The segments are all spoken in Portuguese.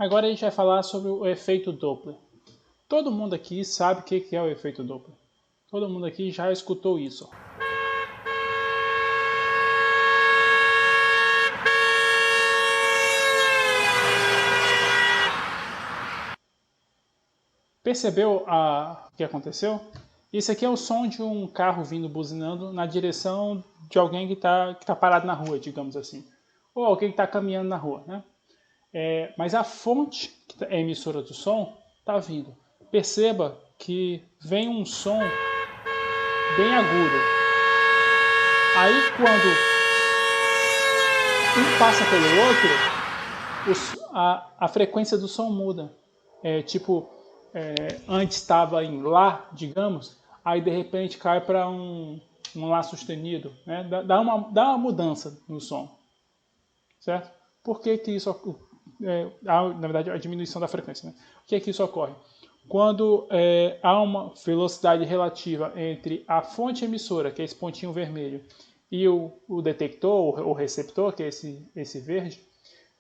Agora a gente vai falar sobre o efeito Doppler. Todo mundo aqui sabe o que é o efeito Doppler. Todo mundo aqui já escutou isso. Percebeu o que aconteceu? Isso aqui é o som de um carro vindo buzinando na direção de alguém que tá parado na rua, digamos assim. Ou alguém que está caminhando na rua, né? Mas a fonte, que é a emissora do som, está vindo. Perceba que vem um som bem agudo. Aí quando um passa pelo outro, a frequência do som muda. Antes estava em Lá, digamos, aí de repente cai para um Lá sustenido. Né? Dá uma mudança no som. Certo? Por que isso na verdade, a diminuição da frequência. Né? Por que isso ocorre? Quando há uma velocidade relativa entre a fonte emissora, que é esse pontinho vermelho, e o detector, o receptor, que é esse verde,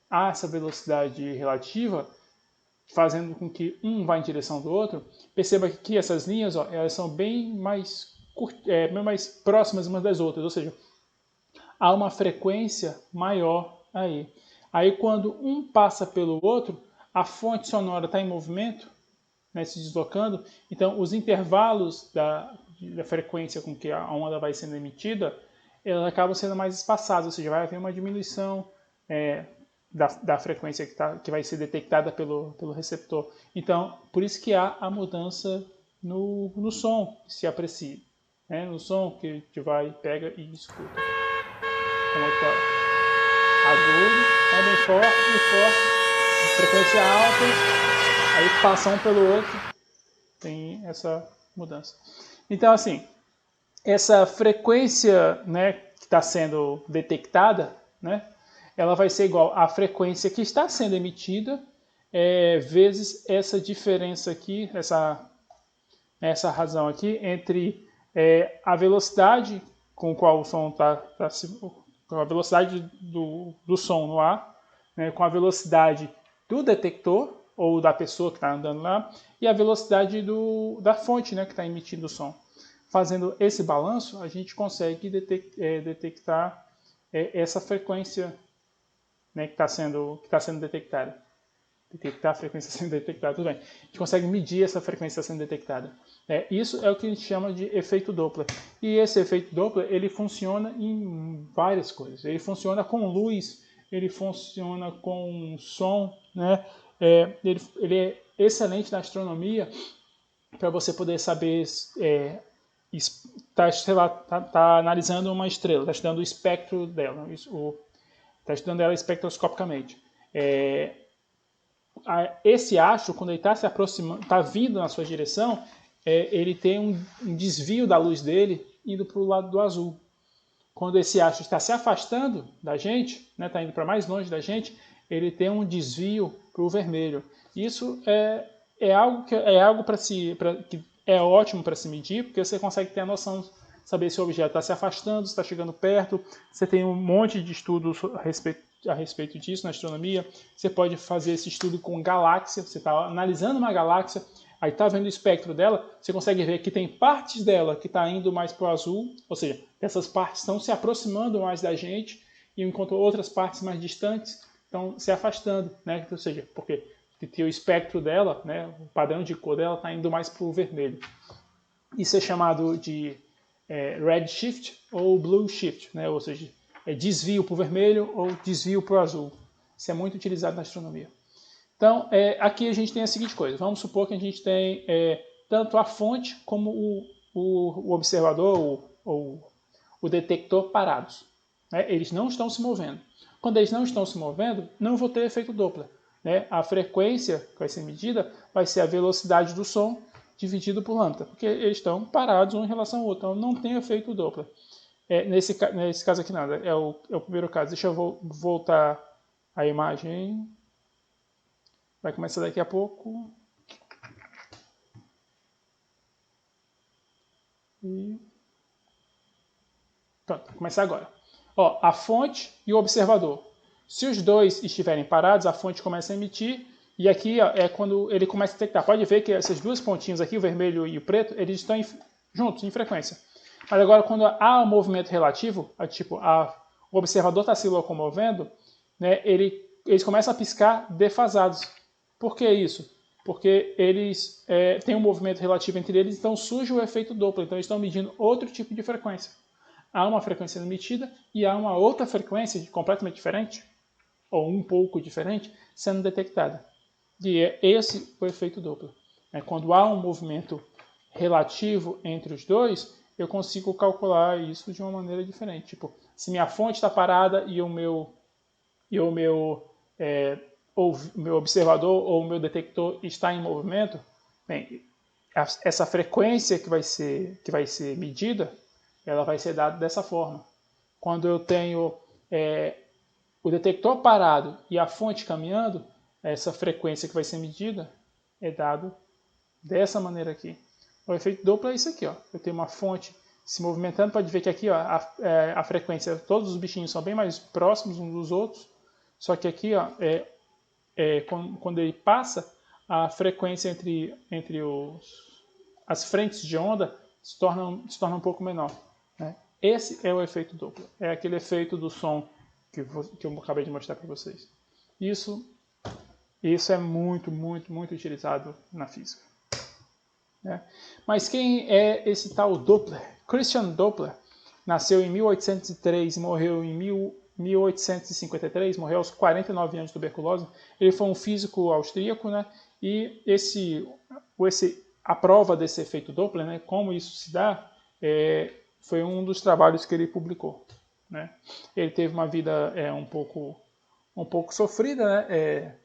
há essa velocidade relativa, fazendo com que um vá em direção do outro. Perceba que essas linhas, elas são bem mais próximas umas das outras, ou seja, há uma frequência maior aí. Aí quando um passa pelo outro, a fonte sonora está em movimento, né, se deslocando, então os intervalos da frequência com que a onda vai sendo emitida, elas acabam sendo mais espaçados, ou seja, vai haver uma diminuição da frequência que vai ser detectada pelo receptor. Então, por isso que há a mudança no som que se aprecia, né, no som que a gente vai, pega e escuta. Como é que agudo, bem forte e forte, frequência alta, aí passa um pelo outro, tem essa mudança. Então, assim, essa frequência, né, que está sendo detectada, né, ela vai ser igual à frequência que está sendo emitida, vezes essa diferença aqui, essa razão aqui, entre a velocidade com qual o som está com a velocidade do som no ar, né, com a velocidade do detector, ou da pessoa que está andando lá, e a velocidade da fonte, né, que está emitindo o som. Fazendo esse balanço, a gente consegue detectar essa frequência, né, que está sendo detectada. Detectar a frequência sendo detectada, tudo bem. A gente consegue medir essa frequência sendo detectada. Isso é o que a gente chama de efeito Doppler. E esse efeito Doppler, ele funciona em várias coisas. Ele funciona com luz, ele funciona com som, né? Ele é excelente na astronomia para você poder saber tá analisando uma estrela, está estudando o espectro dela, está estudando ela espectroscopicamente. Esse astro, quando ele está se aproximando, está vindo na sua direção, ele tem um desvio da luz dele indo para o lado do azul. Quando esse astro está se afastando da gente, está indo para mais longe da gente, ele tem um desvio para o vermelho. Isso é algo que é ótimo para se medir, porque você consegue ter a noção, saber se o objeto está se afastando, se está chegando perto. Você tem um monte de estudos a respeito disso na astronomia. Você pode fazer esse estudo com galáxia, você está analisando uma galáxia, aí está vendo o espectro dela, você consegue ver que tem partes dela que está indo mais para o azul, ou seja, essas partes estão se aproximando mais da gente, e enquanto outras partes mais distantes estão se afastando, né? Ou seja, porque o espectro dela, né, o padrão de cor dela está indo mais para o vermelho. Isso é chamado de redshift ou blue shift, né? Ou seja, desvio para o vermelho ou desvio para o azul. Isso é muito utilizado na astronomia. Então, aqui a gente tem a seguinte coisa. Vamos supor que a gente tem tanto a fonte como o observador ou o detector parados. Né? Eles não estão se movendo. Quando eles não estão se movendo, não vou ter efeito Doppler. Né? A frequência que vai ser medida vai ser a velocidade do som dividido por lambda, porque eles estão parados um em relação ao outro. Então, não tem efeito Doppler. Nesse caso aqui, nada. É o primeiro caso. Deixa eu voltar a imagem. Vai começar daqui a pouco. E pronto, vai começar agora. A fonte e o observador. Se os dois estiverem parados, a fonte começa a emitir E aqui ó, é quando ele começa a detectar. Pode ver que essas duas pontinhas aqui, o vermelho e o preto, eles estão juntos, em frequência. Mas agora, quando há um movimento relativo, tipo, o observador está se locomovendo, né, eles começam a piscar defasados. Por que isso? Porque eles têm um movimento relativo entre eles, então surge o efeito Doppler. Então eles estão medindo outro tipo de frequência. Há uma frequência emitida e há uma outra frequência completamente diferente, ou um pouco diferente, sendo detectada. E é esse o efeito Doppler. Quando há um movimento relativo entre os dois, eu consigo calcular isso de uma maneira diferente. Tipo, se minha fonte está parada e o meu observador ou o meu detector está em movimento, bem, essa frequência que vai ser medida, ela vai ser dada dessa forma. Quando eu tenho o detector parado e a fonte caminhando, essa frequência que vai ser medida é dada dessa maneira aqui. O efeito Doppler é isso aqui. Ó. Eu tenho uma fonte se movimentando, pode ver que aqui ó, a frequência, todos os bichinhos são bem mais próximos uns dos outros, só que aqui ó, quando ele passa, a frequência entre as frentes de onda se torna um pouco menor. Né? Esse é o efeito Doppler. É aquele efeito do som que eu acabei de mostrar para vocês. Isso é muito, muito, muito utilizado na física. Né? Mas quem é esse tal Doppler? Christian Doppler nasceu em 1803 e morreu em 1853, morreu aos 49 anos de tuberculose. Ele foi um físico austríaco, né? E a prova desse efeito Doppler, né? Como isso se dá, foi um dos trabalhos que ele publicou. Né? Ele teve uma vida um pouco sofrida, né?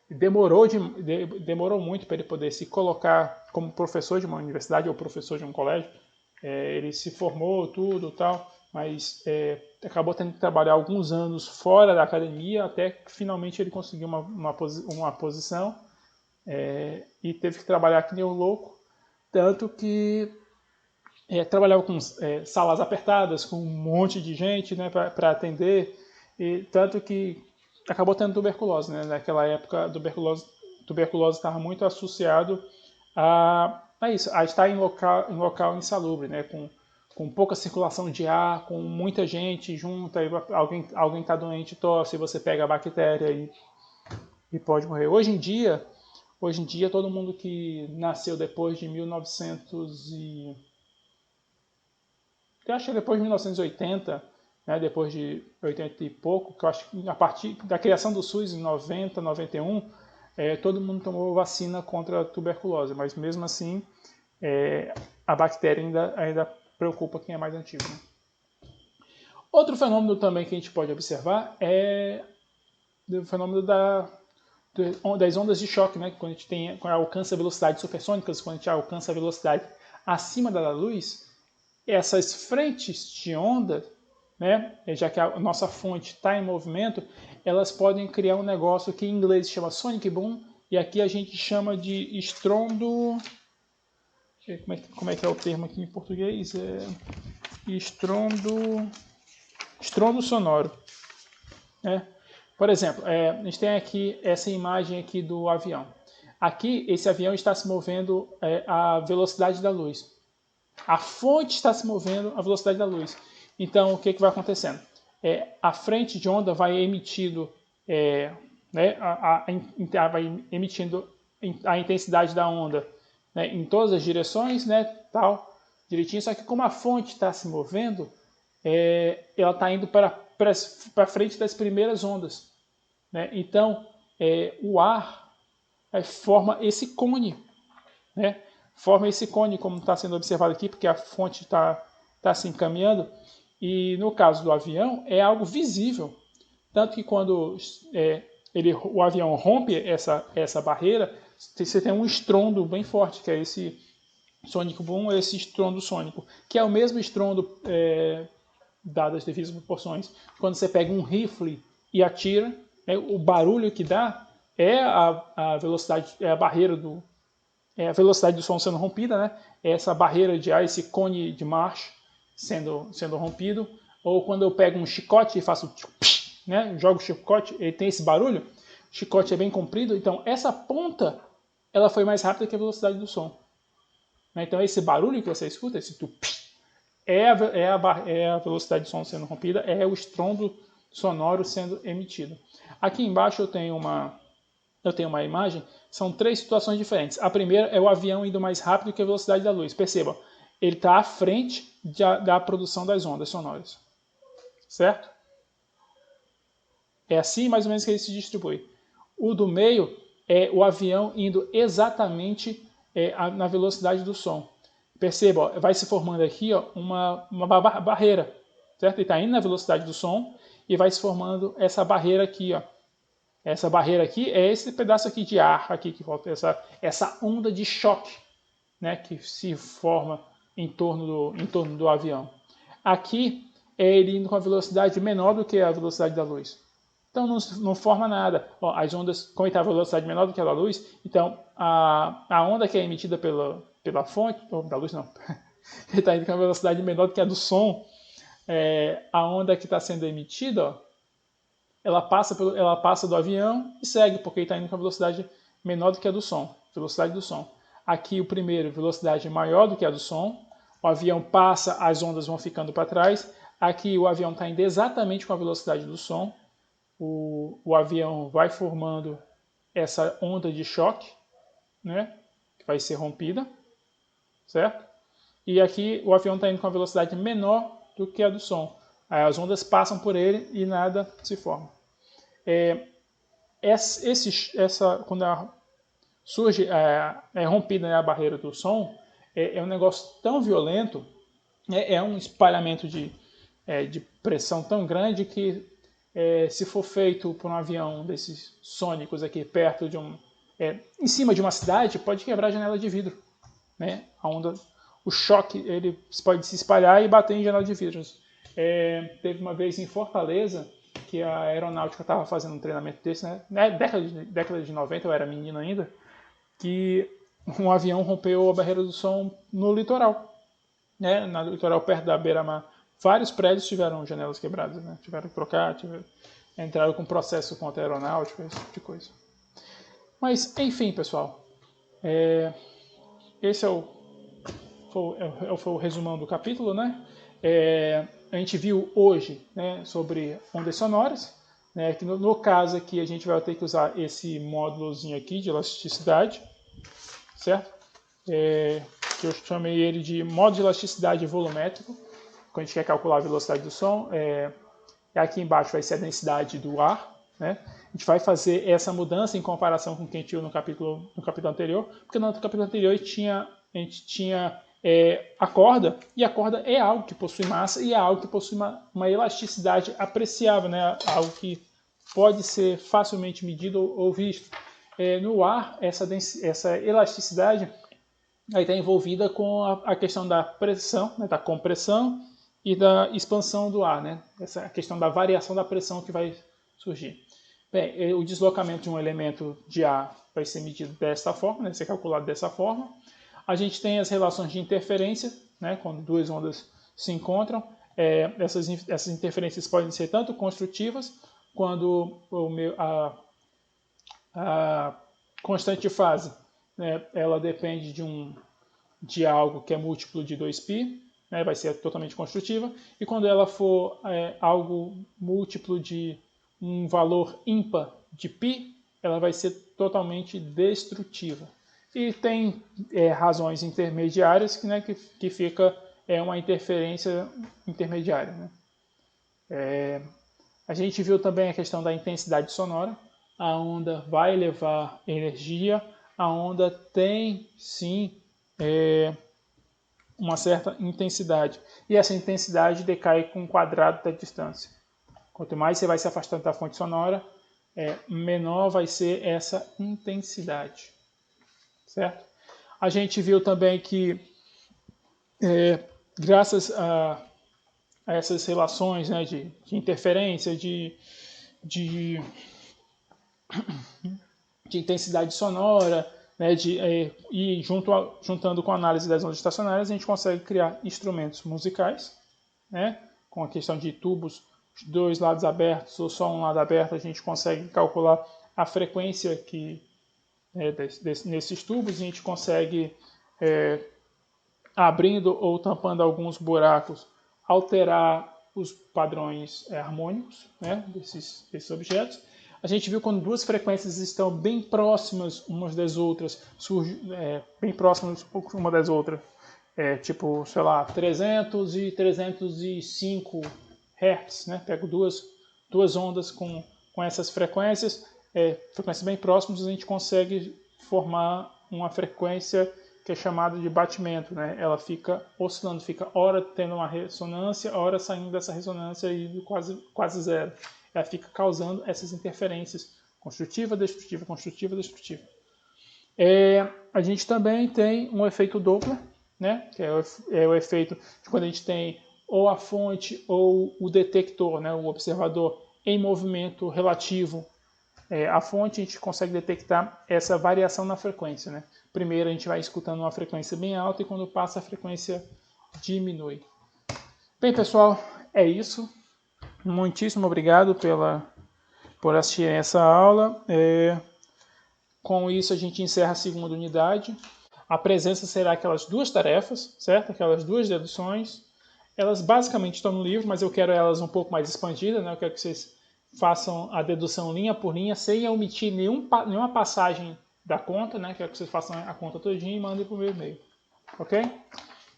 Demorou muito para ele poder se colocar como professor de uma universidade ou professor de um colégio. Ele se formou, tudo tal, mas acabou tendo que trabalhar alguns anos fora da academia até que finalmente ele conseguiu uma posição e teve que trabalhar que nem um louco, tanto que trabalhava com salas apertadas, com um monte de gente, né, para atender, e tanto que acabou tendo tuberculose. Né? Naquela época, tuberculose estava muito associado a isso, a estar em local insalubre, né? Com pouca circulação de ar, com muita gente junta, alguém está doente, tosse, você pega a bactéria e pode morrer. Hoje em dia, todo mundo que nasceu depois de 1900 eu acho que depois de 1980, né, depois de 80 e pouco, que eu acho que a partir da criação do SUS em 90, 91, todo mundo tomou vacina contra a tuberculose, mas mesmo assim a bactéria ainda preocupa quem é mais antigo. Né? Outro fenômeno também que a gente pode observar é o fenômeno das ondas de choque, né? Quando a gente alcança velocidades supersônicas, quando a gente alcança a velocidade acima da luz, essas frentes de onda, né, já que a nossa fonte está em movimento, elas podem criar um negócio que em inglês chama sonic boom, e aqui a gente chama de estrondo... Como é que é o termo aqui em português? Estrondo sonoro. Né? Por exemplo, a gente tem aqui essa imagem aqui do avião. Aqui, esse avião está se movendo à velocidade da luz. A fonte está se movendo à velocidade da luz. Então, o que vai acontecendo? A frente de onda vai emitindo, vai emitindo a intensidade da onda, né, em todas as direções, né, tal, direitinho. Só que como a fonte está se movendo, ela está indo para frente das primeiras ondas. Né? Então, o ar forma esse cone, né? Forma esse cone, como está sendo observado aqui, porque a fonte está se encaminhando. E no caso do avião, é algo visível. Tanto que quando o avião rompe essa barreira, você tem um estrondo bem forte, que é esse sonic boom, esse estrondo sônico, que é o mesmo estrondo dadas as devidas proporções. Quando você pega um rifle e atira, né, o barulho que dá é a velocidade, a barreira a velocidade do som sendo rompida, né? Essa barreira de ar, esse cone de Marsh sendo rompido. Ou quando eu pego um chicote e faço, né? Jogo o chicote, ele tem esse barulho. chicote é bem comprido, então essa ponta ela foi mais rápida que a velocidade do som. Então esse barulho que você escuta, esse tupi, é a velocidade do som sendo rompida, é o estrondo sonoro sendo emitido. Aqui embaixo eu tenho uma imagem, são 3 situações diferentes. A primeira é o avião indo mais rápido que a velocidade da luz. Percebam, ele está à frente da produção das ondas sonoras. Certo? É assim mais ou menos que ele se distribui. O do meio é o avião indo exatamente na velocidade do som. Perceba, ó, vai se formando aqui ó, uma barreira. Certo? Ele está indo na velocidade do som e vai se formando essa barreira aqui. Ó. Essa barreira aqui é esse pedaço aqui de ar aqui que volta, essa onda de choque, né, que se forma em torno do avião. Aqui é ele indo com a velocidade menor do que a velocidade da luz. Então não forma nada. Ó, as ondas, como está a velocidade menor do que a da luz, então a onda que é emitida pela fonte, ou da luz não, ele está indo com a velocidade menor do que a do som, a onda que está sendo emitida, ó, ela passa do avião e segue, porque ele está indo com a velocidade menor do que a do som, velocidade do som. Aqui o primeiro, velocidade maior do que a do som, o avião passa, as ondas vão ficando para trás, aqui o avião está indo exatamente com a velocidade do som, o avião vai formando essa onda de choque, né, que vai ser rompida, certo? E aqui o avião está indo com a velocidade menor do que a do som. As ondas passam por ele e nada se forma. Quando surge, é rompida, né, a barreira do som, é um negócio tão violento, é um espalhamento de pressão tão grande que se for feito por um avião desses sônicos aqui perto em cima de uma cidade, pode quebrar a janela de vidro, né? O choque ele pode se espalhar e bater em janela de vidros. Teve uma vez em Fortaleza que a aeronáutica estava fazendo um treinamento desse, né? Na década de 90, eu era menino ainda, que um avião rompeu a barreira do som no litoral, né? No litoral perto da beira-mar. Vários prédios tiveram janelas quebradas, né? Tiveram que trocar, entraram com processo contra a aeronáutica, esse tipo de coisa. Mas, enfim, pessoal, esse foi o resumão do capítulo, né? A gente viu hoje, né, sobre ondas sonoras, né, que no caso aqui a gente vai ter que usar esse módulozinho aqui de elasticidade, certo? Que eu chamei ele de módulo de elasticidade volumétrico, quando a gente quer calcular a velocidade do som. Aqui embaixo vai ser a densidade do ar, né? A gente vai fazer essa mudança em comparação com o que a gente viu no capítulo anterior, porque no capítulo anterior a gente tinha a corda, e a corda é algo que possui massa e é algo que possui uma elasticidade apreciável, né? Algo que pode ser facilmente medido ou visto. No ar, essa elasticidade está envolvida com a questão da pressão, né? Da compressão e da expansão do ar, né? Essa questão da variação da pressão que vai surgir. Bem, o deslocamento de um elemento de ar vai ser medido desta forma, né? Vai ser calculado dessa forma. A gente tem as relações de interferência, né? Quando duas ondas se encontram. Essas interferências podem ser tanto construtivas, quando a constante de fase, né? Ela depende de algo que é múltiplo de 2π, né? Vai ser totalmente construtiva, e quando ela for algo múltiplo de um valor ímpar de π, ela vai ser totalmente destrutiva. E tem razões intermediárias que fica uma interferência intermediária, né? A gente viu também a questão da intensidade sonora. A onda vai levar energia, a onda tem sim uma certa intensidade, e essa intensidade decai com o quadrado da distância. Quanto mais você vai se afastando da fonte sonora, menor vai ser essa intensidade. Certo? A gente viu também que, graças a essas relações, né, de interferência, de intensidade sonora, né, e juntando com a análise das ondas estacionárias, a gente consegue criar instrumentos musicais, né, com a questão de tubos, os dois lados abertos ou só um lado aberto, a gente consegue calcular a frequência nesses tubos, a gente consegue, abrindo ou tampando alguns buracos, alterar os padrões harmônicos, né, desses objetos. A gente viu quando duas frequências estão bem próximas umas das outras, bem próximas uma das outras, tipo, sei lá, 300 e 305 Hz, né? Pego duas ondas com essas frequências bem próximas, a gente consegue formar uma frequência que é chamada de batimento, né? Ela fica oscilando, fica hora tendo uma ressonância, hora saindo dessa ressonância e quase zero. Ela fica causando essas interferências construtiva, destrutiva, construtiva, destrutiva. A gente também tem um efeito Doppler, né? Que é o efeito de quando a gente tem ou a fonte ou o detector, né? O observador em movimento relativo à fonte, a gente consegue detectar essa variação na frequência, né? Primeiro a gente vai escutando uma frequência bem alta e quando passa a frequência diminui. Bem, pessoal, é isso. Muitíssimo obrigado por assistir essa aula. Com isso a gente encerra a segunda unidade. A presença será aquelas duas tarefas, certo? Aquelas duas deduções. Elas basicamente estão no livro, mas eu quero elas um pouco mais expandidas, né? Eu quero que vocês façam a dedução linha por linha, sem omitir nenhuma passagem da conta, né? Quero que vocês façam a conta todinha e mandem para o meu e-mail. Ok?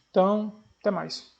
Então, até mais.